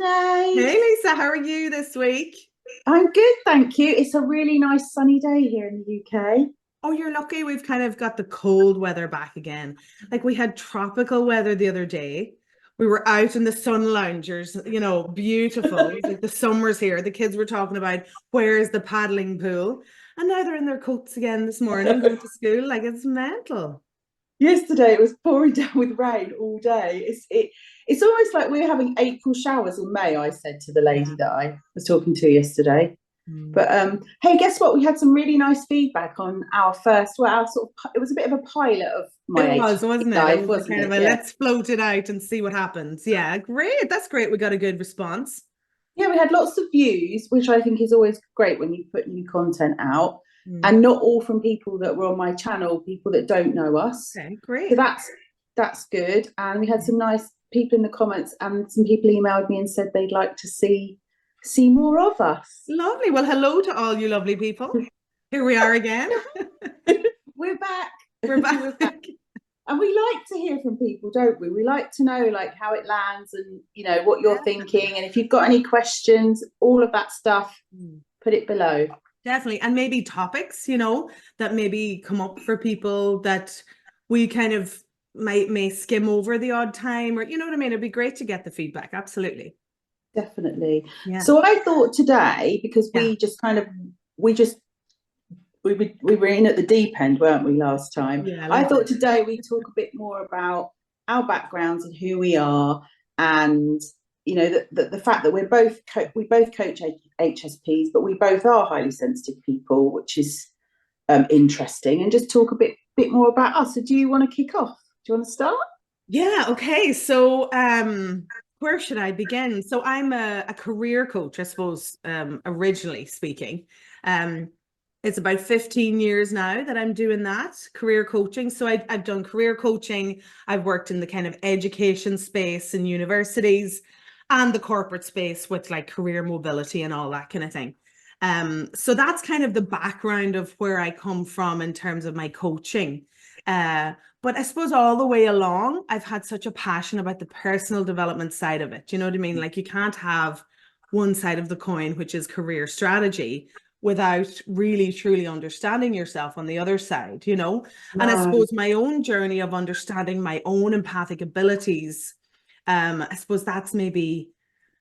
Sinead. Hey Lisa, how are you this week? I'm good, thank you. It's a really nice sunny day here in the UK. Oh, you're lucky we've kind of got the cold weather back again. Like we had tropical weather the other day. We were out in the sun loungers, beautiful. It was like the summer's here. The kids were talking about where's the paddling pool. And now they're in their coats again this morning going to school. Like it's mental. Yesterday it was pouring down with rain all day. It's almost like we're having April showers in May, I said to the lady Yeah. that I was talking to yesterday. Mm. But hey, guess what? We had some really nice feedback on our first, well, our sort of, it was a bit of a pilot of my It was, HSP wasn't it? It life, was a wasn't kind of it? a Yeah. let's float it out and see what happens. Yeah, great. That's great. We got a good response. Yeah, we had lots of views, which I think is always great when you put new content out, Mm. and not all from people that were on my channel, people that don't know us. Okay, So great. that's good. And we had some nice people in the comments, and some people emailed me and said they'd like to see more of us. Lovely. Well, hello to all you lovely people. Here we are again. We're back. We're back. We're back. And we like to hear from people, don't we? We like to know like how it lands and what you're Definitely. thinking. And if you've got any questions, all of that stuff, Mm. put it below. Definitely. And maybe topics, that maybe come up for people that we kind of may skim over the odd time, or you know what I mean? It'd be great to get the feedback. Absolutely. Definitely. Yeah. So I thought today, because Yeah. we just we were in at the deep end, weren't we, last time? Yeah, a I little thought bit. today we talk a bit more about our backgrounds and who we are, and the fact that we both coach HSPs, but we both are highly sensitive people, which is interesting, and just talk a bit more about us. So, do you want to kick off? Do you want to start? Yeah, okay. So where should I begin? So I'm a career coach, I suppose, originally speaking. Um it's about 15 years now that I'm doing that, career coaching. So I've done career coaching. I've worked in the kind of education space in universities and the corporate space with like career mobility and all that kind of thing. So that's kind of the background of where I come from in terms of my coaching. But I suppose all the way along, I've had such a passion about the personal development side of it. You know what I mean? Like you can't have one side of the coin, which is career strategy, without really truly understanding yourself on the other side. And I No. suppose my own journey of understanding my own empathic abilities, I suppose that's maybe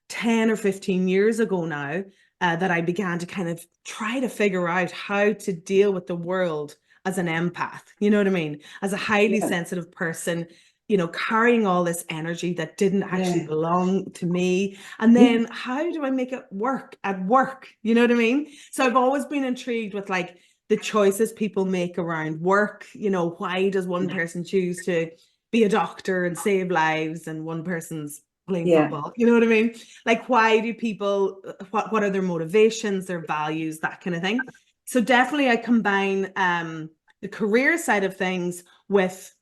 10 or 15 years ago now, that I began to kind of try to figure out how to deal with the world as an empath. You know what I mean? As a highly Yeah. sensitive person, carrying all this energy that didn't actually Yeah. belong to me. And then how do I make it work at work? You know what I mean? So I've always been intrigued with like the choices people make around work. Why does one person choose to be a doctor and save lives and one person's playing Yeah. football? You know what I mean? Like, why do people, what are their motivations, their values, that kind of thing? So definitely I combine the career side of things with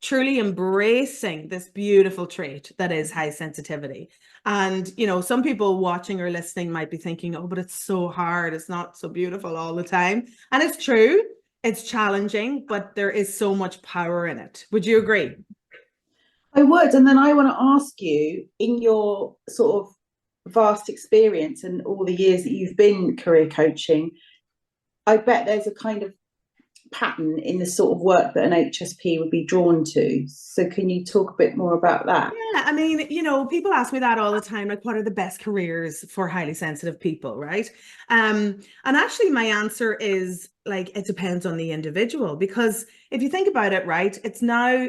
truly embracing this beautiful trait that is high sensitivity. And, some people watching or listening might be thinking, oh, but it's so hard. It's not so beautiful all the time. And it's true. It's challenging, but there is so much power in it. Would you agree? I would. And then I want to ask you, in your sort of vast experience and all the years that you've been career coaching, I bet there's a kind of pattern in the sort of work that an HSP would be drawn to. So can you talk a bit more about that? Yeah, I mean, people ask me that all the time, like, what are the best careers for highly sensitive people, right? And actually, my answer is like, it depends on the individual, because if you think about it, right, it's now,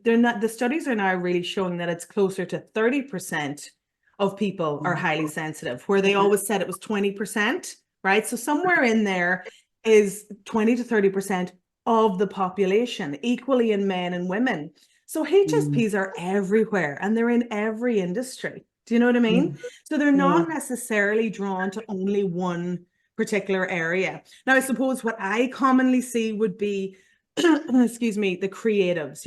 they're not, the studies are now really showing that it's closer to 30% of people are highly sensitive, where they always said it was 20%, right? So somewhere in there is 20 to 30% of the population, equally in men and women. So Mm. HSPs are everywhere and they're in every industry. Do you know what I mean? Mm. So they're Yeah. not necessarily drawn to only one particular area. Now, I suppose what I commonly see would be, excuse me, the creatives,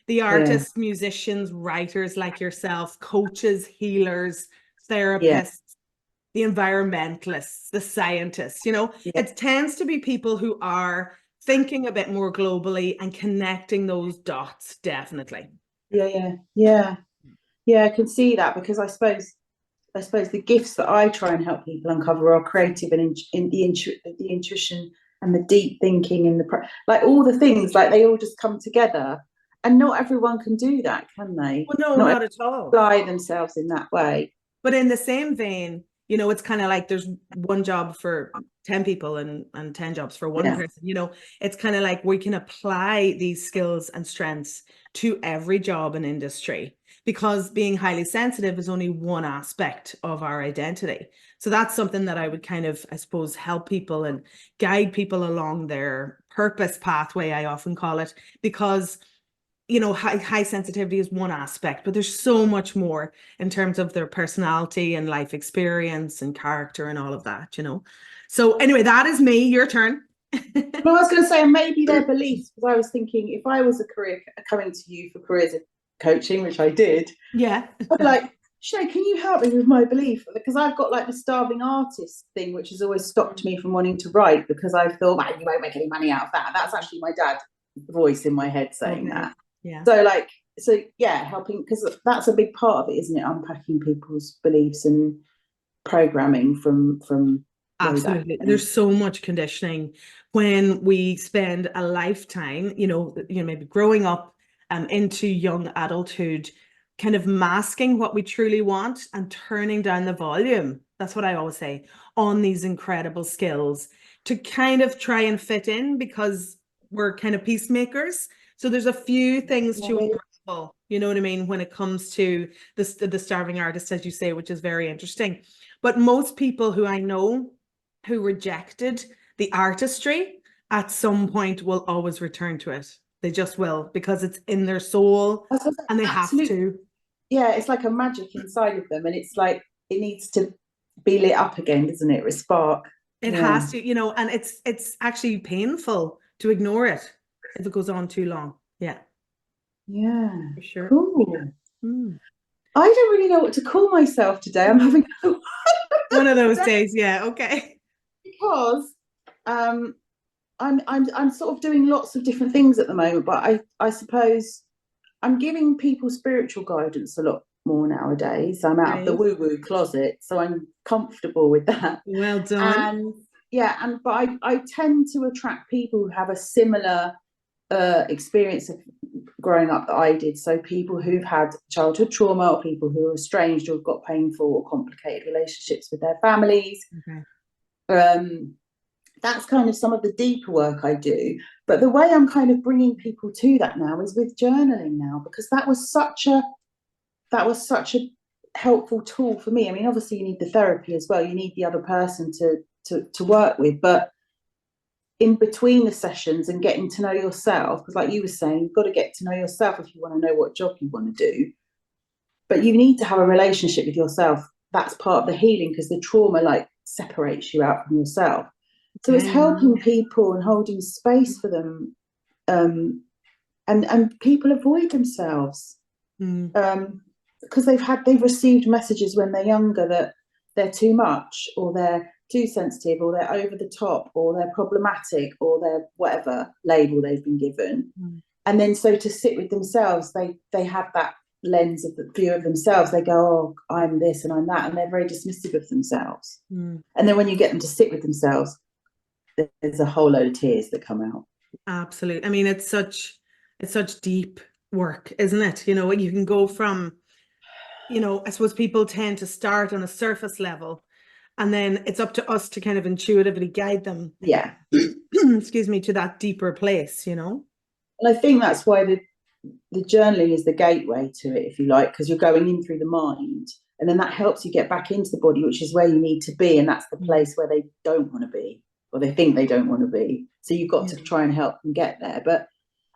the Yeah. artists, musicians, writers like yourself, coaches, healers, Yeah. therapists, the environmentalists, the scientists. Yeah. It tends to be people who are thinking a bit more globally and connecting those dots, definitely. Yeah. Yeah. Yeah. Yeah. I can see that, because I suppose I suppose the gifts that I try and help people uncover are creative and in the intuition and the deep thinking and like all the things, like they all just come together. And not everyone can do that, can they? Well, no, Not not at all. apply themselves in that way. But in the same vein, you know, it's kind of like there's one job for 10 people and 10 jobs for one person. You know, it's kind of like we can apply these skills and strengths to every job and industry, because being highly sensitive is only one aspect of our identity. So that's something that I would kind of, I suppose, help people and guide people along their purpose pathway, I often call it, because you know, high sensitivity is one aspect, but there's so much more in terms of their personality and life experience and character and all of that, you know. So anyway, that is me. Your turn. Well, I was going to say, maybe their beliefs, because I was thinking if I was a career coming to you for careers coaching, which I did, yeah, I'd be like, Sinead, can you help me with my belief? Because I've got like the starving artist thing, which has always stopped me from wanting to write, because I thought, well, you won't make any money out of that. That's actually my dad's voice in my head saying that. Yeah. So yeah, helping, because that's a big part of it, isn't it? Unpacking people's beliefs and programming from Absolutely. There's so much conditioning when we spend a lifetime, you know, maybe growing up into young adulthood, kind of masking what we truly want and turning down the volume. That's what I always say, on these incredible skills to kind of try and fit in, because we're kind of peacemakers. So there's a few things to unravel, you know what I mean, when it comes to the starving artist, as you say, which is very interesting. But most people who I know who rejected the artistry at some point will always return to it. They just will, because it's in their soul and they have to. Yeah, it's like a magic inside of them, and it's like it needs to be lit up again, doesn't it? With spark. It has to, you know, and it's actually painful to ignore it if it goes on too long. Yeah. Yeah. For sure. Cool. I don't really know what to call myself today. I'm having one of those days. Yeah. Okay. Because I'm sort of doing lots of different things at the moment, but I suppose I'm giving people spiritual guidance a lot more nowadays. I'm out of the woo-woo closet, so I'm comfortable with that. Well done. And yeah, but I tend to attract people who have a similar experience of growing up that I did. So people who've had childhood trauma, or people who are estranged or have got painful or complicated relationships with their families. That's kind of some of the deeper work I do. But the way I'm kind of bringing people to that now is with journaling now, because that was such a helpful tool for me. I mean, obviously you need the therapy as well. You need the other person to work with, but in between the sessions and getting to know yourself, because like you were saying, you've got to get to know yourself if you want to know what job you want to do. But you need to have a relationship with yourself. That's part of the healing, because the trauma like separates you out from yourself. So it's helping people and holding space for them, and people avoid themselves because they've received messages when they're younger that they're too much, or they're too sensitive, or they're over the top, or they're problematic, or they're whatever label they've been given. And then so to sit with themselves, they have that lens of the view of themselves. They go, oh, I'm this and I'm that, and they're very dismissive of themselves. And then when you get them to sit with themselves, there's a whole load of tears that come out. Absolutely. I mean, it's such deep work, isn't it? You know, you can go from, you know, I suppose people tend to start on a surface level, and then it's up to us to kind of intuitively guide them. Yeah. Excuse me, to that deeper place, you know? And I think that's why the journaling is the gateway to it, if you like, because you're going in through the mind, and then that helps you get back into the body, which is where you need to be. And that's the place where they don't want to be, or they think they don't want to be. So you've got to try and help them get there. But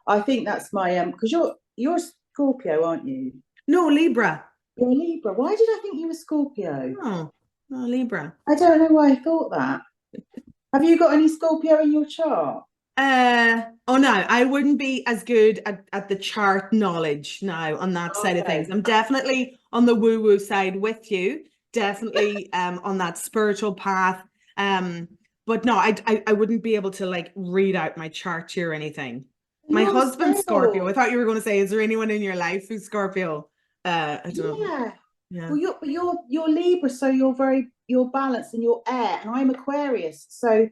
I think that's my because you're Scorpio, aren't you? No, Libra. You're a Libra. Why did I think you were Scorpio? No, Libra. I don't know why I thought that. Have you got any Scorpio in your chart? Oh no, I wouldn't be as good at the chart knowledge now on that side of things. I'm definitely on the woo-woo side with you, definitely on that spiritual path. But no, I wouldn't be able to like read out my chart here or anything. My husband's Scorpio. I thought you were going to say, is there anyone in your life who's Scorpio? I don't know. Yeah. Well, you're Libra, so you're balanced and you're air, and I'm Aquarius. So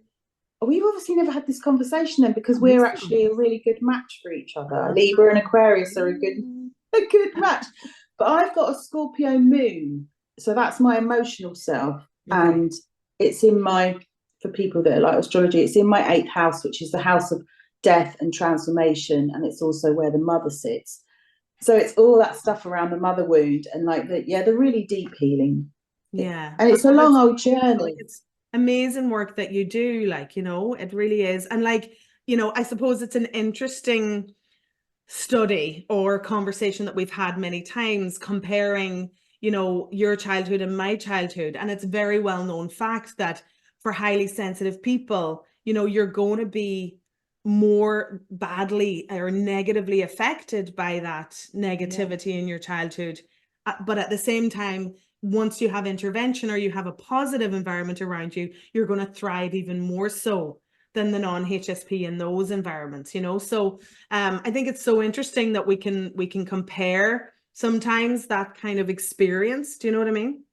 we've obviously never had this conversation then, because we're actually a really good match for each other. Libra and Aquarius are a good match. But I've got a Scorpio moon, so that's my emotional self, and it's in my, for people that like astrology, it's in my 8th house, which is the house of death and transformation, and it's also where the mother sits. So it's all that stuff around the mother wound and like the really deep healing. Yeah. And it's a long old journey. Like, it's amazing work that you do, like, you know, it really is. And like, you know, I suppose it's an interesting study or conversation that we've had many times, comparing, you know, your childhood and my childhood. And it's a very well known fact that for highly sensitive people, you know, you're going to be more badly or negatively affected by that negativity in your childhood. But at the same time, once you have intervention or you have a positive environment around you, you're going to thrive even more so than the non-HSP in those environments, you know. So I think it's so interesting that we can compare sometimes that kind of experience. Do you know what I mean?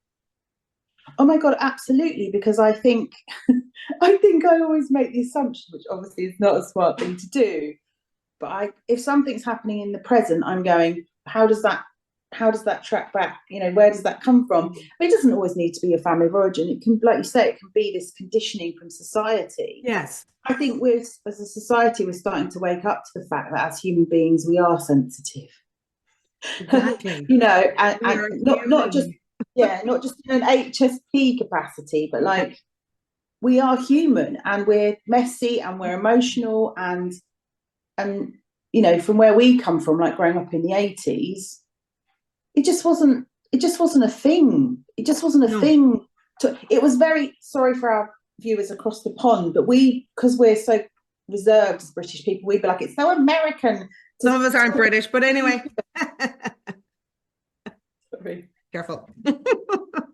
Oh my God, absolutely. Because I think I always make the assumption, which obviously is not a smart thing to do, but if something's happening in the present, I'm going, how does that track back? You know, where does that come from? It doesn't always need to be a family of origin. It can, like you say, it can be this conditioning from society. Yes. I think as a society, we're starting to wake up to the fact that as human beings, we are sensitive. Exactly. You know, and not just in an HSP capacity, but like we are human and we're messy and we're emotional and you know, from where we come from, like growing up in the 80s, it just wasn't a thing. It just wasn't a thing. It was very, sorry for our viewers across the pond, but because we're so reserved as British people, we'd be like, it's so American. Some of us aren't British, but anyway. Sorry. Careful.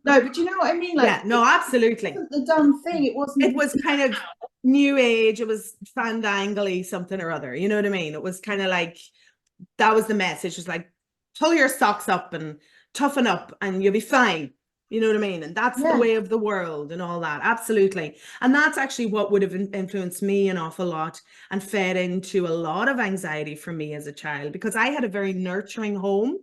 No, but you know what I mean? Like, yeah, no, absolutely. It wasn't the done thing. It wasn't. It was kind of new age. It was fandangly something or other. You know what I mean? It was kind of like, that was the message. It was like, pull your socks up and toughen up and you'll be fine. You know what I mean? And that's the way of the world and all that. Absolutely. And that's actually what would have influenced me an awful lot and fed into a lot of anxiety for me as a child, because I had a very nurturing home,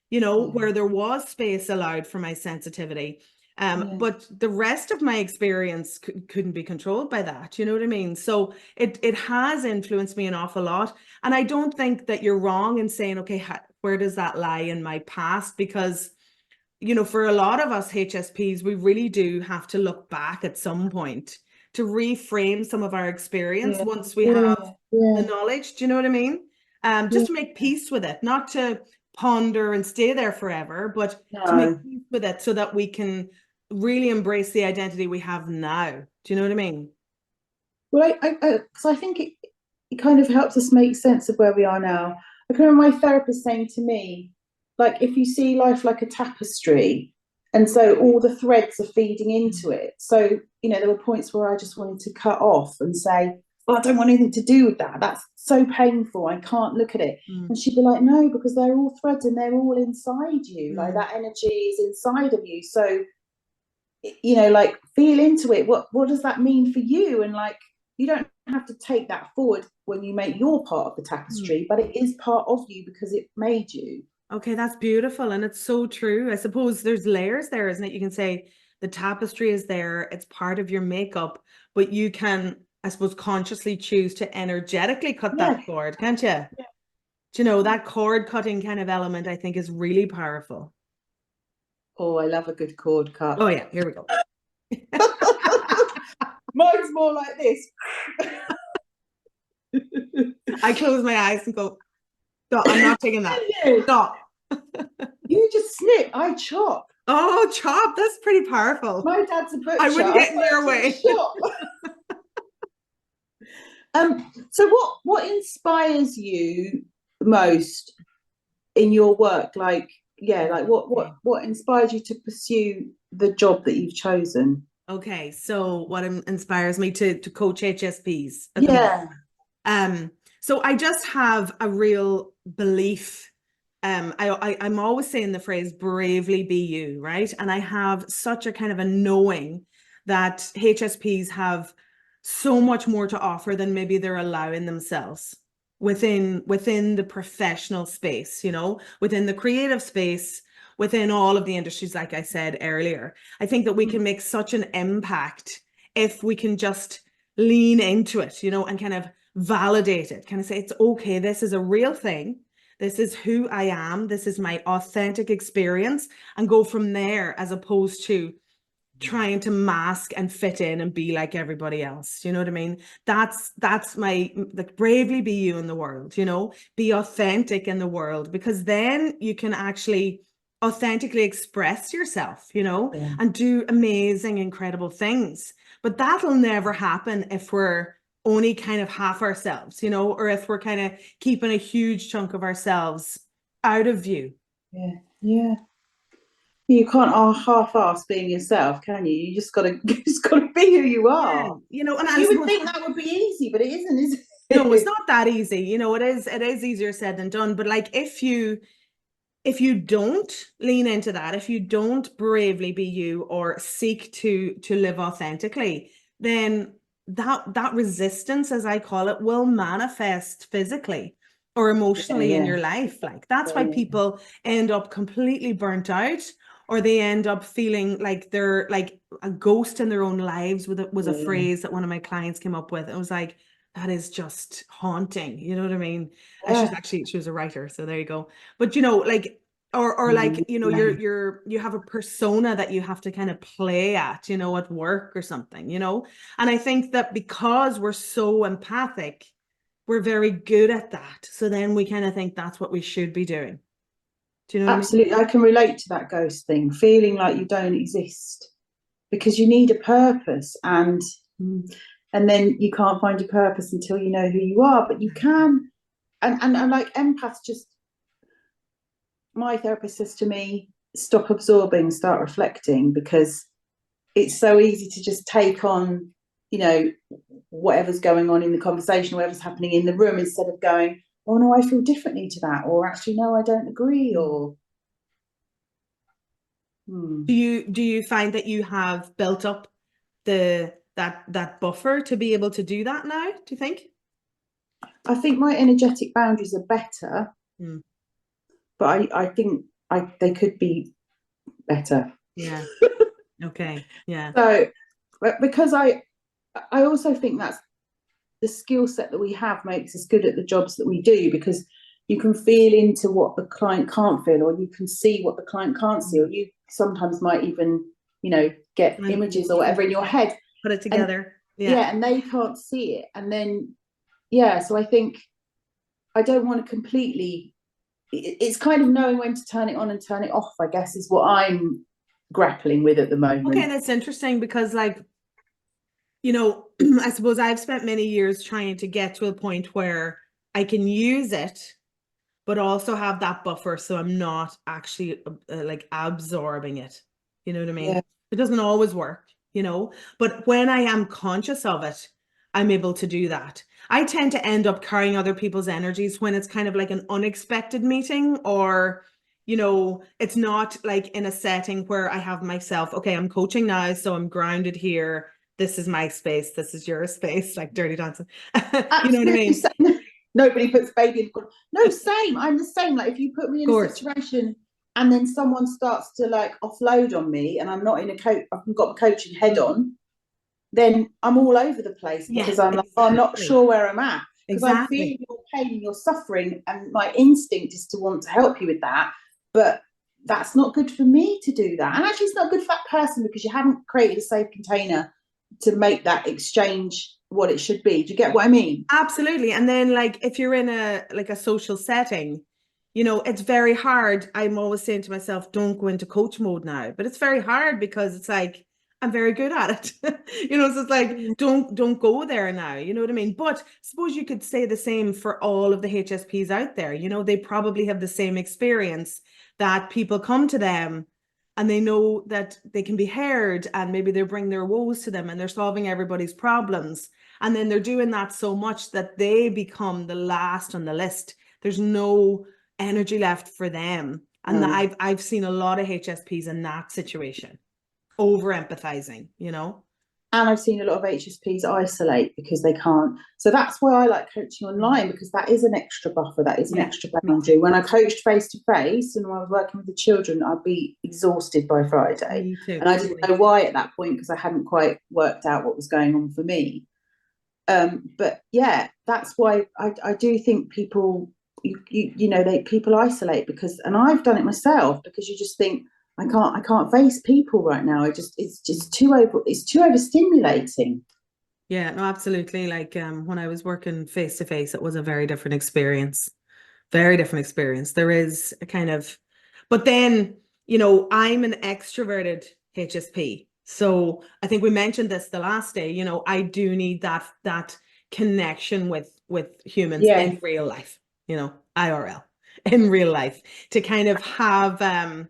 you know, where there was space allowed for my sensitivity. But the rest of my experience couldn't be controlled by that. You know what I mean? So it has influenced me an awful lot. And I don't think that you're wrong in saying, okay, where does that lie in my past? Because, you know, for a lot of us HSPs, we really do have to look back at some point to reframe some of our experience once we have the knowledge. Do you know what I mean? Just to make peace with it, not to ponder and stay there forever, but to make peace with it so that we can really embrace the identity we have now. Do you know what I mean? Well, because I think it kind of helps us make sense of where we are now. I can remember my therapist saying to me, like, if you see life like a tapestry, and so all the threads are feeding into it. So, you know, there were points where I just wanted to cut off and say, well, I don't want anything to do with that. That's so painful. I can't look at it. And she'd be like, no, because they're all threads and they're all inside you. Like that energy is inside of you. So, you know, like feel into it. What does that mean for you? And like, you don't have to take that forward when you make your part of the tapestry, but it is part of you because it made you. Okay, that's beautiful. And it's so true. I suppose there's layers there, isn't it? You can say the tapestry is there, it's part of your makeup, but you can, I suppose, consciously choose to energetically cut that cord, can't you? Yeah. Do you know, that cord cutting kind of element, I think, is really powerful. Oh, I love a good cord cut. Oh, yeah, here we go. Mine's more like this. I close my eyes and go, stop, I'm not taking that. Stop. You just snip, I chop. Oh, chop, that's pretty powerful. My dad's a butcher. I wouldn't get in your way. So what inspires you most in your work? Like, like what inspires you to pursue the job that you've chosen? Okay, so what inspires me to coach HSPs Yeah. So I just have a real belief I'm always saying the phrase bravely be you, right? And I have such a kind of a knowing that HSPs have so much more to offer than maybe they're allowing themselves within the professional space, you know, within the creative space, within all of the industries, like I said earlier. I think that we can make such an impact if we can just lean into it, you know, and kind of validate it, kind of say, it's okay, this is a real thing. This is who I am. This is my authentic experience, and go from there, as opposed to trying to mask and fit in and be like everybody else. You know what I mean? That's my, like, bravely be you in the world, you know, be authentic in the world, because then you can actually authentically express yourself, you know, and do amazing, incredible things. But that'll never happen if we're only kind of half ourselves, you know, or if we're kind of keeping a huge chunk of ourselves out of view. Yeah. You can't half-ass being yourself, can you? You just gotta be who you are. You know, and I You would suppose, think that would be easy, but it isn't, is it? no, it's not that easy. You know, it is easier said than done. But like, if you don't lean into that, if you don't bravely be you or seek to live authentically, then that resistance, as I call it, will manifest physically or emotionally in your life. Like, that's why people end up completely burnt out, or they end up feeling like they're like a ghost in their own lives. Was a phrase that one of my clients came up with. It was like, that is just haunting. You know what I mean? She was a writer, so there you go. But you know, like, or like, you know, you have a persona that you have to kind of play at, you know, at work or something, you know. And I think that because we're so empathic, we're very good at that. So then we kind of think that's what we should be doing. Do you know what Absolutely, I can relate to that ghost thing, feeling like you don't exist because you need a purpose, and then you can't find your purpose until you know who you are. But you can, and like empaths, just, my therapist says to me, stop absorbing, start reflecting, because it's so easy to just take on, you know, whatever's going on in the conversation, whatever's happening in the room, instead of going, oh no, I feel differently to that, or actually no, I don't agree, or Do you find that you have built up that buffer to be able to do that now, do you think? I think my energetic boundaries are better, but I think they could be better. Yeah. Okay. Yeah. So, because I also think that's the skill set that we have makes us good at the jobs that we do, because you can feel into what the client can't feel, or you can see what the client can't see, or you sometimes might even, you know, get images or whatever in your head, put it together. And they can't see it, and then so I think I don't want to completely, it's kind of knowing when to turn it on and turn it off, I guess, is what I'm grappling with at the moment. Okay, that's interesting, because, like, you know, I suppose I've spent many years trying to get to a point where I can use it, but also have that buffer, so I'm not actually like absorbing it. You know what I mean? Yeah. It doesn't always work, you know, but when I am conscious of it, I'm able to do that. I tend to end up carrying other people's energies when it's kind of like an unexpected meeting, or, you know, it's not like in a setting where I have myself, okay, I'm coaching now, so I'm grounded here. This is my space. This is your space, like Dirty Dancing. You know what I mean? Nobody puts baby in the corner. No, same. I'm the same. Like, if you put me in a situation and then someone starts to like offload on me, and I'm not in a coach, I've got my coaching head on, then I'm all over the place, because I'm like, oh, I'm not sure where I'm at, because I'm feeling your pain and your suffering, and my instinct is to want to help you with that, but that's not good for me to do that. And actually, it's not good for that person, because you haven't created a safe container to make that exchange what it should be. Do you get what I mean? Absolutely. And then, like, if you're in a social setting, you know, it's very hard. I'm always saying to myself, don't go into coach mode now. But it's very hard, because it's like, I'm very good at it. You know, so it's like, don't go there now. You know what I mean? But suppose you could say the same for all of the HSPs out there. You know, they probably have the same experience, that people come to them and they know that they can be heard, and maybe they bring their woes to them, and they're solving everybody's problems. And then they're doing that so much that they become the last on the list. There's no energy left for them. And I've seen a lot of HSPs in that situation, over empathizing, you know. And I've seen a lot of HSPs isolate because they can't. So that's why I like coaching online, because that is an extra buffer, that is an extra boundary. When I coached face to face and when I was working with the children, I'd be exhausted by Friday. Me too. And I didn't know why at that point, because I hadn't quite worked out what was going on for me. But yeah, that's why I do think people, people isolate because, and I've done it myself, because you just think, I can't face people right now. It's too overstimulating. Yeah, no, absolutely. Like when I was working face to face, it was a very different experience. Very different experience. There is a kind of, but then, I'm an extroverted HSP. So I think we mentioned this the last day, I do need that connection with humans in real life, IRL, in real life, to kind of have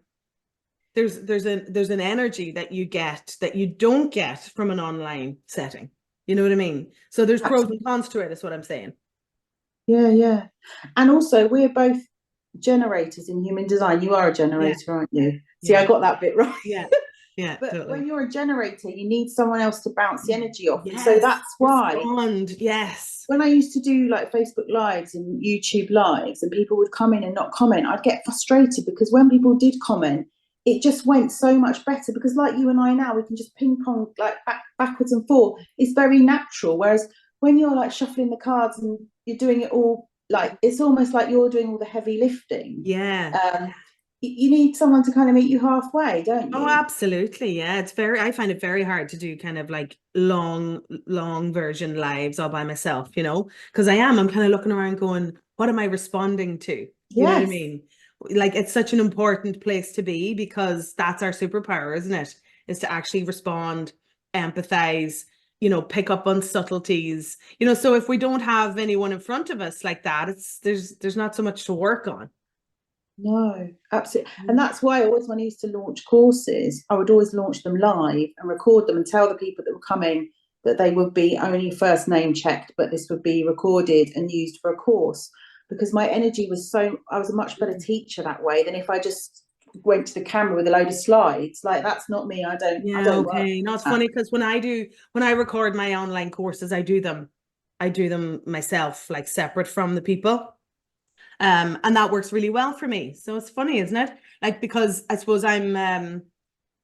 there's an energy that you get that you don't get from an online setting. You know what I mean? So there's pros and cons to it, is what I'm saying. Yeah. And also, we're both generators in human design. You are a generator, aren't you? See, I got that bit right. Yeah, but totally. When you're a generator, you need someone else to bounce the energy off. Yes. So that's why when I used to do like Facebook lives and YouTube lives and people would come in and not comment, I'd get frustrated, because when people did comment, it just went so much better, because like you and I now, we can just ping pong like backwards and forth. It's very natural. Whereas when you're like shuffling the cards and you're doing it all, like it's almost like you're doing all the heavy lifting. Yeah. You need someone to kind of meet you halfway, don't you? Oh, absolutely. Yeah. I find it very hard to do kind of like long version lives all by myself, because I'm kind of looking around going, what am I responding to? You know what I mean? Like, it's such an important place to be, because that's our superpower, isn't it? Is to actually respond, empathize, pick up on subtleties, so if we don't have anyone in front of us like that, there's not so much to work on. No, absolutely. And that's why when I used to launch courses, I would always launch them live and record them and tell the people that were coming that they would be only first name checked, but this would be recorded and used for a course, because my energy was I was a much better teacher that way than if I just went to the camera with a load of slides. Like, that's not me. I don't okay. No, it's funny, because when I record my online courses, I do them myself, like separate from the people. And that works really well for me. So it's funny, isn't it? Like, because I suppose I'm an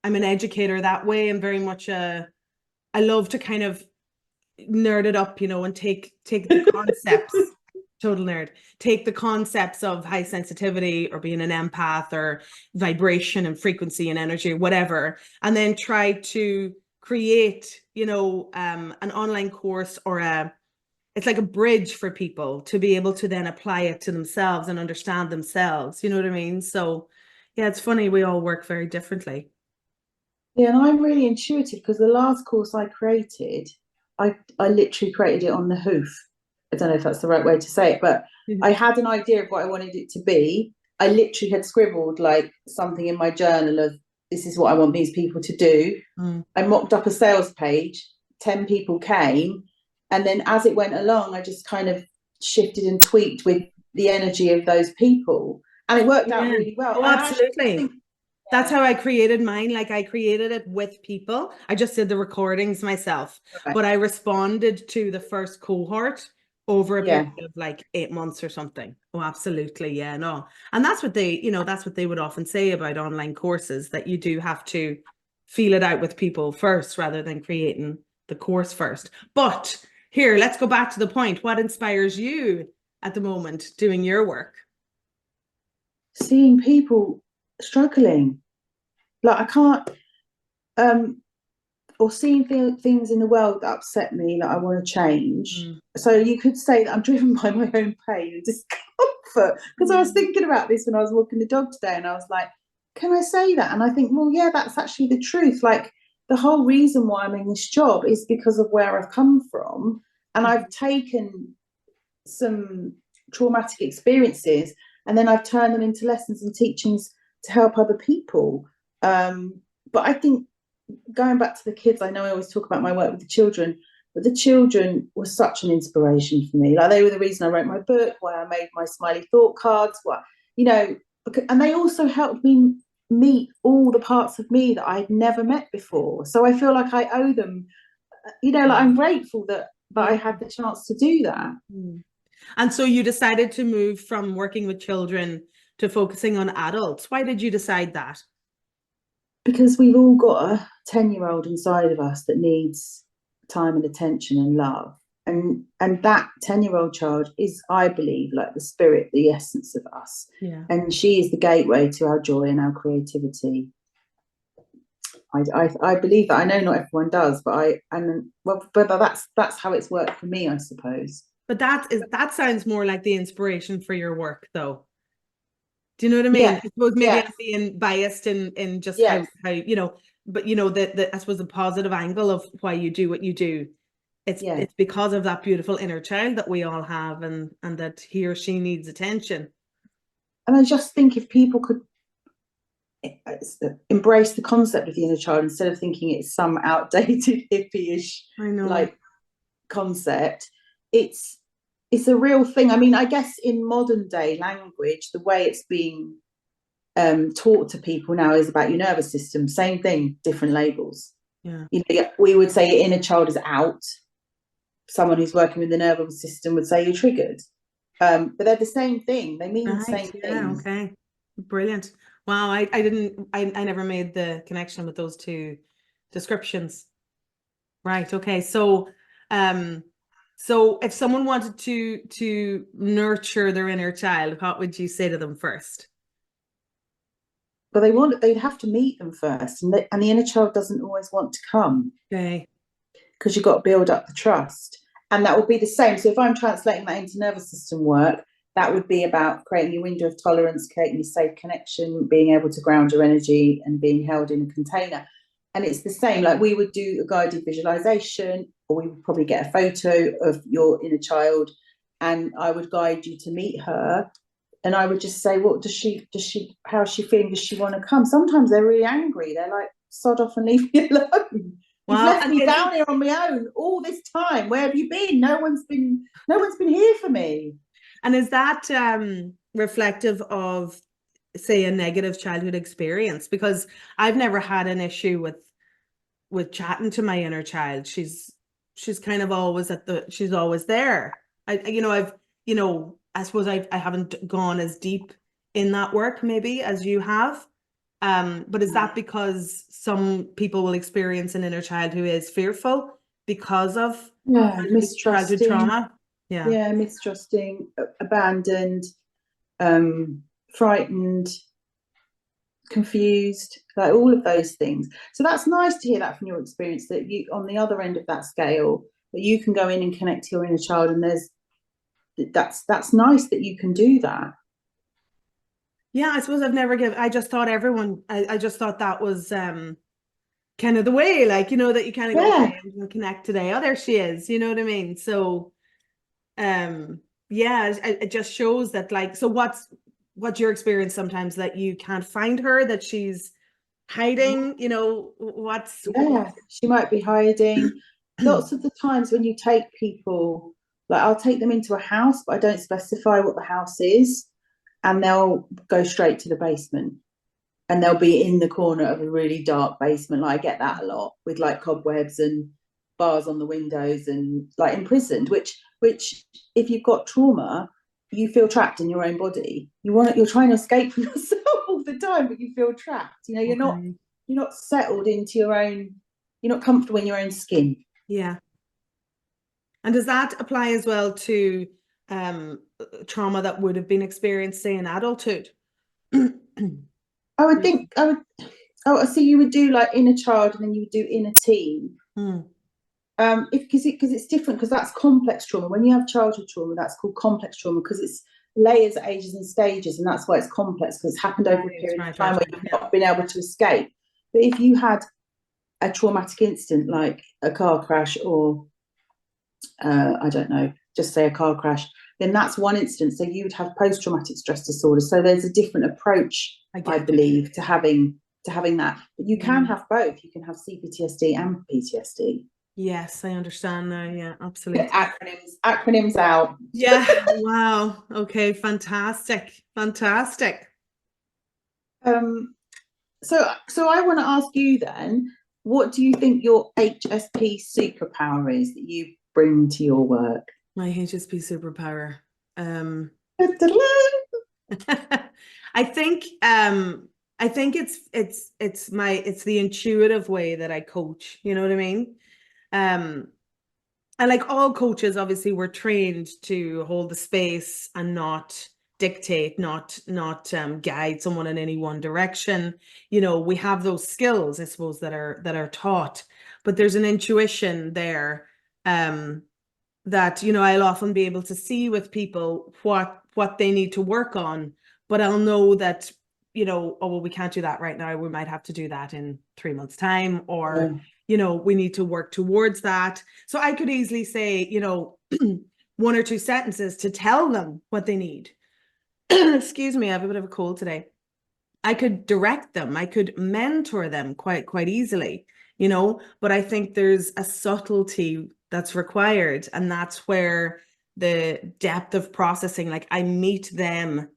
educator that way. I'm very much I love to kind of nerd it up, and take the concepts, total nerd, take the concepts of high sensitivity or being an empath or vibration and frequency and energy or whatever, and then try to create, an online course or it's like a bridge for people to be able to then apply it to themselves and understand themselves. You know what I mean? So yeah, it's funny. We all work very differently. Yeah, and I'm really intuitive, because the last course I created, I literally created it on the hoof. I don't know if that's the right way to say it, but I had an idea of what I wanted it to be. I literally had scribbled like something in my journal of, this is what I want these people to do. I mocked up a sales page, 10 people came. And then as it went along, I just kind of shifted and tweaked with the energy of those people. And it worked out really well. Oh, absolutely. That's how I created mine. Like, I created it with people. I just did the recordings myself, but I responded to the first cohort over a period of like 8 months or something. Oh, absolutely. Yeah, no. And that's what that's what they would often say about online courses, that you do have to feel it out with people first rather than creating the course first. But here, let's go back to the point. What inspires you at the moment doing your work? Seeing people struggling. Like, I can't, or seeing things in the world that upset me that I want to change. So you could say that I'm driven by my own pain and discomfort, because I was thinking about this when I was walking the dog today, and I was like, can I say that? And I think, well, yeah, that's actually the truth. Like, the whole reason why I'm in this job is because of where I've come from, and I've taken some traumatic experiences and then I've turned them into lessons and teachings to help other people. But I think, going back to the kids, I know I always talk about my work with the children, but the children were such an inspiration for me. Like, they were the reason I wrote my book, why I made my smiley thought cards, you know, and they also helped me meet all the parts of me that I'd never met before. So I feel like I owe them, you know, like I'm grateful that I had the chance to do that. And so you decided to move from working with children to focusing on adults. Why did you decide that? Because we've all got a 10-year-old inside of us that needs time and attention and love. And that 10-year-old child is, I believe, like the spirit, the essence of us. Yeah. And she is the gateway to our joy and our creativity. I believe that. I know not everyone does, but that's how it's worked for me, I suppose. But that sounds more like the inspiration for your work, though. Do you know what I mean? Yeah. I suppose maybe Yeah. I'm being biased in just Yes. how you know, but you know, the I suppose the positive angle of why you do what you do. It's because of that beautiful inner child that we all have, and that he or she needs attention. And I just think if people could embrace the concept of the inner child instead of thinking it's some outdated hippie-ish like concept, it's a real thing. I mean, I guess in modern day language, the way it's being taught to people now is about your nervous system. Same thing, different labels. Yeah. You know, we would say your inner child is out. Someone who's working with the nervous system would say you're triggered. But they're the same thing. They mean the same things. Okay. Brilliant. Wow, I never made the connection with those two descriptions. Right. Okay. So so if someone wanted to nurture their inner child, what would you say to them first? But they'd have to meet them first, and the inner child doesn't always want to come. Okay. Because you've got to build up the trust. And that will be the same. So if I'm translating that into nervous system work, that would be about creating a window of tolerance, creating a safe connection, being able to ground your energy and being held in a container. And it's the same, like we would do a guided visualization, or we would probably get a photo of your inner child, and I would guide you to meet her. And I would just say, what how's she feeling? Does she want to come? Sometimes they're really angry. They're like, sod off and leave me alone. You've left me down here on my own all this time. Where have you been? No one's been here for me. And is that reflective of, say, a negative childhood experience? Because I've never had an issue with chatting to my inner child. She's kind of always she's always there. I suppose I haven't gone as deep in that work maybe as you have. But is that because some people will experience an inner child who is fearful because of mistrusting trauma? Yeah, mistrusting, abandoned, frightened, confused, like all of those things. So that's nice to hear that from your experience, that you, on the other end of that scale, that you can go in and connect to your inner child, and that's nice that you can do that. Yeah, I suppose I just thought I just thought that was kind of the way, like, you know, that you kind of go, okay, I'm gonna connect today. Oh, there she is, you know what I mean? So yeah, it just shows that, like, so what's your experience sometimes, that you can't find her, that she's hiding, you know, she might be hiding. Lots of the times when you take people, like I'll take them into a house, but I don't specify what the house is, and they'll go straight to the basement, and they'll be in the corner of a really dark basement. Like I get that a lot, with like cobwebs and bars on the windows and like imprisoned, which if you've got trauma, you feel trapped in your own body. You're trying to escape from yourself all the time, but you feel trapped. You know, you're not settled into your own, you're not comfortable in your own skin. Yeah. And does that apply as well to trauma that would have been experienced, say, in adulthood? I would think so you would do like inner child, and then you would do inner teen. Because it's different, because that's complex trauma. When you have childhood trauma, that's called complex trauma, because it's layers, ages, and stages, and that's why it's complex, because it's happened over a period of time where you've not been able to escape. But if you had a traumatic incident like a car crash, or I don't know, just say a car crash, then that's one instance. So you would have post-traumatic stress disorder. So there's a different approach, I believe, to having that. But you can have both. You can have CPTSD and PTSD. Yes, I understand now. Yeah, Get absolutely. acronyms out. Yeah, wow. Okay, fantastic. Fantastic. Um, so I want to ask you then, what do you think your HSP superpower is that you bring to your work? My HSP superpower. Um, I think it's the intuitive way that I coach, you know what I mean? Um and like all coaches, obviously we're trained to hold the space and not dictate, not guide someone in any one direction. You know, we have those skills, I suppose, that are taught, but there's an intuition there, um that, you know, I'll often be able to see with people what they need to work on, but I'll know that, you know, oh well, we can't do that right now. We might have to do that in 3 months' time, or, Yeah, you know, we need to work towards that. So I could easily say, you know, one or two sentences to tell them what they need. Excuse me, I have a bit of a cold today. I could direct them, I could mentor them quite easily, you know, but I think there's a subtlety that's required, and that's where the depth of processing, like I meet them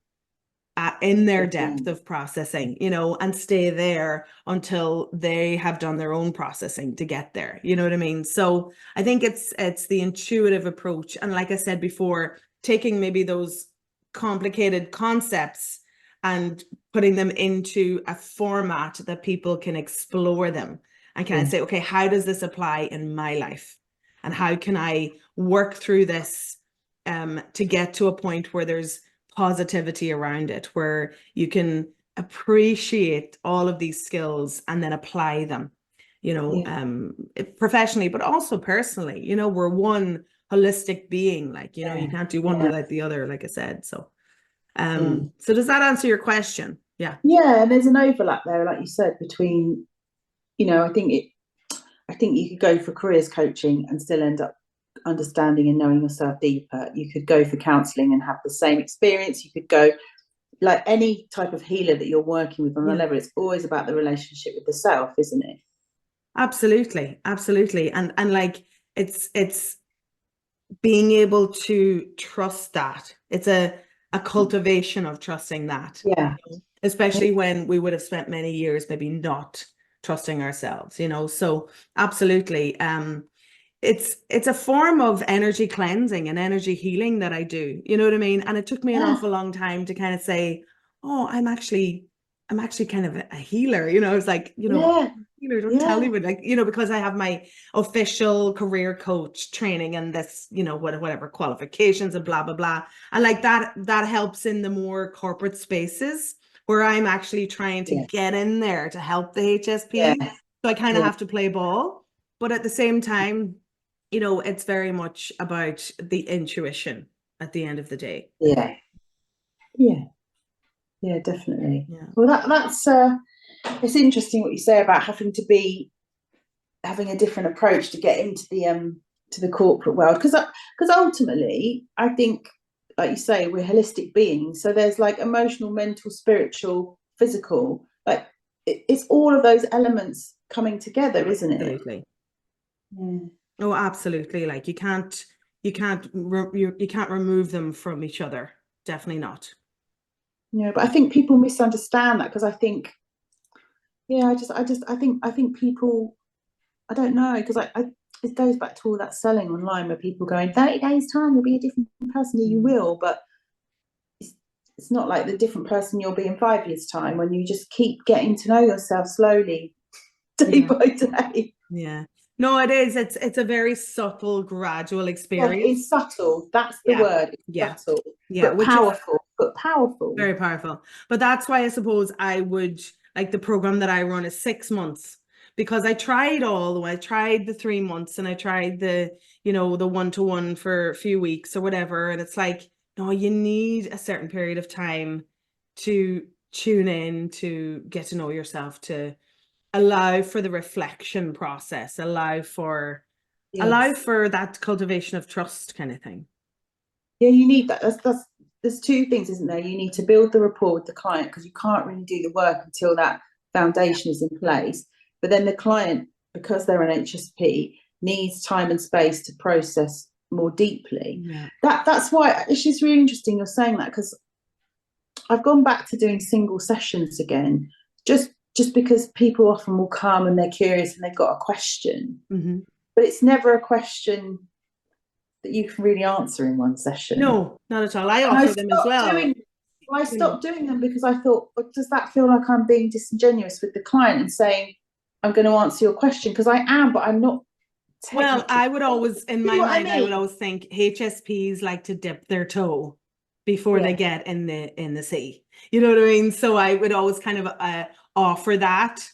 in their yeah, depth of processing, you know, and stay there until they have done their own processing to get there. You know what I mean? So I think it's the intuitive approach. And like I said before, taking maybe those complicated concepts and putting them into a format that people can explore them and kind of say, okay, how does this apply in my life? And how can I work through this to get to a point where there's positivity around it, where you can appreciate all of these skills and then apply them, you know, yeah, professionally, but also personally. You know, we're one holistic being, like, you know, you can't do one yeah, without the other, like I said. So, yeah. so does that answer your question? Yeah. Yeah, and there's an overlap there, like you said, between, I think you could go for careers coaching and still end up understanding and knowing yourself deeper. You could go for counselling and have the same experience. You could go like any type of healer that you're working with on a Yeah. level. It's always about the relationship with the self, isn't it? Absolutely. Absolutely. And like it's being able to trust that. It's a cultivation of trusting that, Yeah, especially when we would have spent many years maybe not trusting ourselves, you know. So absolutely. It's a form of energy cleansing and energy healing that I do. You know what I mean? And it took me an yeah, awful long time to kind of say, oh, I'm actually kind of a healer. You know, I was like, you know, yeah, healer, don't tell yeah, me, but like, you know, because I have my official career coach training and this, you know, whatever qualifications and blah, blah, blah. And like that helps in the more corporate spaces where I'm actually trying to yeah, get in there to help the yeah, HSPs. So I kind of yeah, have to play ball. But at the same time, you know, it's very much about the intuition at the end of the day. yeah, yeah, yeah, definitely. Yeah. Well, that's it's interesting what you say about having a different approach to get into the corporate world, because ultimately I think, like you say, we're holistic beings, so there's like emotional, mental, spiritual, physical, like it's all of those elements coming together, isn't it? Absolutely. Yeah. Oh, absolutely. Like you can't remove them from each other. Definitely not. Yeah, but I think people misunderstand that, because I think, yeah, I think people, I don't know, because I it goes back to all that selling online where people go, in 30 days time you'll be a different person. Yeah, you Mm. will, but it's, it's not like the different person you'll be in 5 years time, when you just keep getting to know yourself slowly, day Yeah. by day. Yeah. No, it is. It's a very subtle, gradual Yeah, experience. it's subtle, that's the Yeah. word. Yeah. It's subtle Yeah. but Which is powerful, very powerful. But that's why I suppose I would like the program that I run is 6 months, because I tried all. I tried the 3 months and I tried the, you know, the one-to-one for a few weeks or whatever. And it's like, no, you need a certain period of time to tune in, to get to know yourself, to allow for the reflection process, allow yes. for that cultivation of trust kind of thing. Yeah, you need that. That's there's two things, isn't there? You need to build the rapport with the client, because you can't really do the work until that foundation is in place. But then the client, because they're an HSP, needs time and space to process more deeply. Yeah. That's why it's just really interesting you're saying that, because I've gone back to doing single sessions again, just because people often will come and they're curious and they've got a question, but it's never a question that you can really answer in one session. No, not at all. I offer them as well. I stopped doing them because I thought, well, does that feel like I'm being disingenuous with the client and saying, I'm going to answer your question? Because I am, but I'm not. Well, I would always, in my mind, I would mean? always think HSPs like to dip their toe before they get in the sea. You know what I mean? So I would always kind of offer that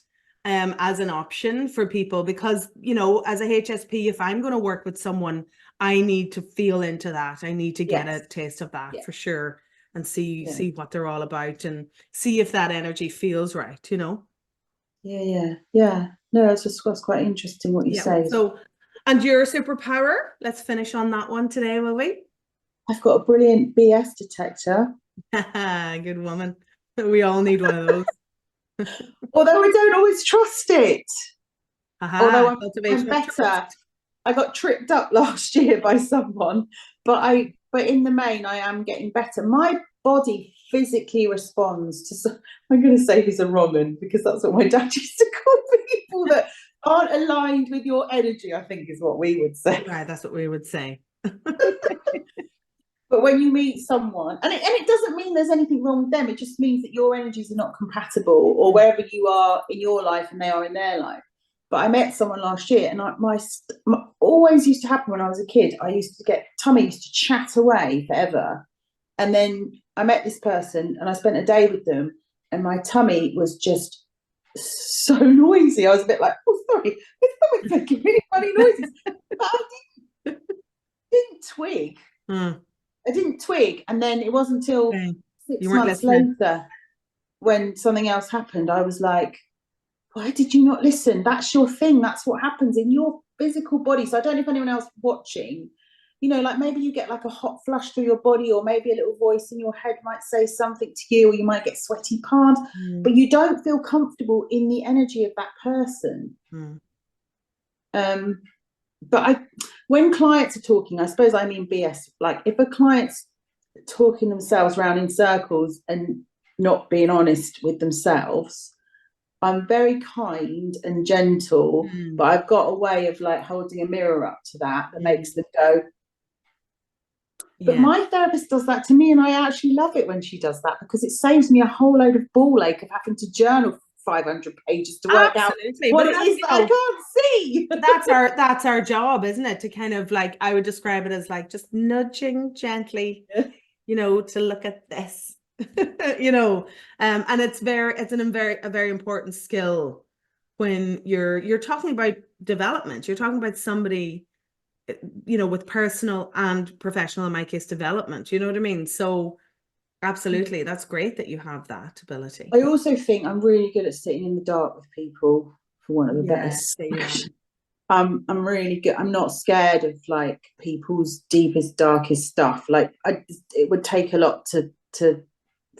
as an option for people, because, you know, as a HSP, if I'm going to work with someone, I need to feel into that. I need to get a taste of that for sure, and see what they're all about, and see if that energy feels right, you know? Yeah. No, that's quite interesting what you say. So, and your superpower, let's finish on that one today, will we? I've got a brilliant BS detector. Good woman. We all need one of those. Although I don't always trust it. Although I'm better. I got tripped up last year by someone, but in the main I am getting better. My body physically responds to, I'm going to say he's a wrong one, because that's what my dad used to call people that aren't aligned with your energy, I think is what we would say. Right, that's what we would say. But when you meet someone, and it doesn't mean there's anything wrong with them, it just means that your energies are not compatible, or wherever you are in your life and they are in their life. But I met someone last year, and my always used to happen when I was a kid. I used to get tummy used to chat away forever, and then I met this person, and I spent a day with them, and my tummy was just so noisy. I was a bit like, oh, sorry, it's probably making really funny noises. But I didn't twig. I didn't twig, and then it wasn't until 6 months later, when something else happened, I was like, why did you not listen? That's your thing. That's what happens in your physical body. So I don't know if anyone else watching, you know, like maybe you get like a hot flush through your body, or maybe a little voice in your head might say something to you, or you might get sweaty palms, but you don't feel comfortable in the energy of that person. But when clients are talking, I suppose I mean BS, like if a client's talking themselves around in circles and not being honest with themselves, I'm very kind and gentle, but I've got a way of like holding a mirror up to that makes them go. But my therapist does that to me, and I actually love it when she does that, because it saves me a whole load of ball ache of having to journal 500 pages to work out what it is that I can't see. That's our job, isn't it? To kind of like, I would describe it as like just nudging gently, you know, to look at this, you know, and it's a very important skill when you're talking about development. You're talking about somebody, you know, with personal and professional, in my case, development. You know what I mean? So absolutely, that's great that you have that ability. I also think I'm really good at sitting in the dark with people, for want of a better expression. I'm really good. I'm not scared of like people's deepest, darkest stuff. Like it would take a lot to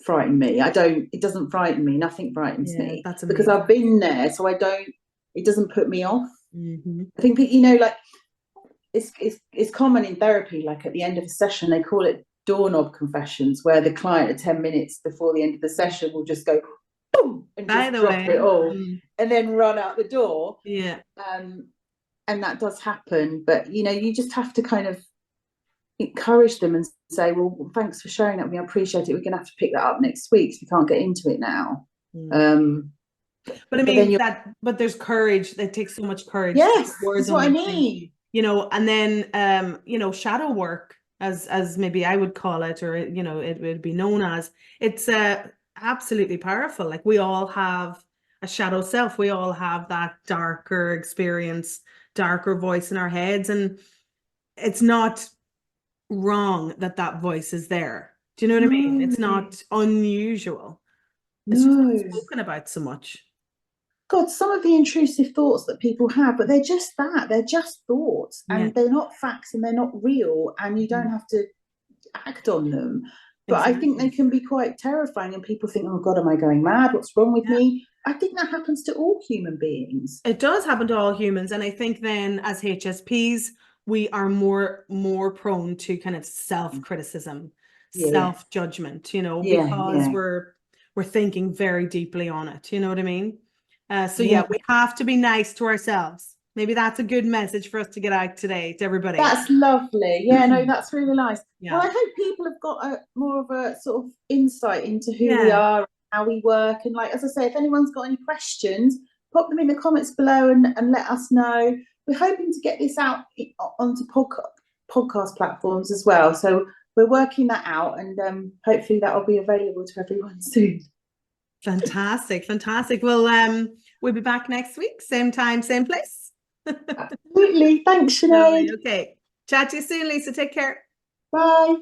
frighten me. It doesn't frighten me. Nothing frightens me. That's because I've been there, so it doesn't put me off. I think, you know, like it's common in therapy, like at the end of a session, they call it doorknob confessions, where the client at 10 minutes before the end of the session will just go boom and just drop it all and then run out the door. And that does happen, but you know, you just have to kind of encourage them and say, well, thanks for sharing that with me, I appreciate it, we're gonna have to pick that up next week, so we can't get into it now. But I mean, but there's courage. It takes so much courage. Yes, that's what I mean. You know, and then you know, shadow work, as maybe I would call it, or you know, it would be known as, it's absolutely powerful. Like we all have a shadow self. We all have that darker experience, darker voice in our heads, and it's not wrong that voice is there. Do you know what I mean? It's not unusual. It's just not spoken about so much. God, some of the intrusive thoughts that people have, but they're just thoughts, and they're not facts, and they're not real, and you don't have to act on them. But I think they can be quite terrifying, and people think, oh God, am I going mad? What's wrong with me? I think that happens to all human beings. It does happen to all humans. And I think then as HSPs, we are more prone to kind of self-criticism, Yeah. self-judgment, you know, Yeah, because yeah. we're thinking very deeply on it. You know what I mean? So Yeah. yeah, we have to be nice to ourselves. Maybe that's a good message for us to get out today to everybody. That's lovely. Yeah, no, that's really nice. Yeah. Well, I hope people have got more of a sort of insight into who we Yeah. are, how we work. And like, as I say, if anyone's got any questions, pop them in the comments below and let us know. We're hoping to get this out onto podcast platforms as well. So we're working that out, and hopefully that will be available to everyone soon. Fantastic, fantastic. Well, we'll be back next week, same time, same place. Absolutely. Thanks, Sinead. Lovely. Okay. Chat to you soon, Lisa. Take care. Bye.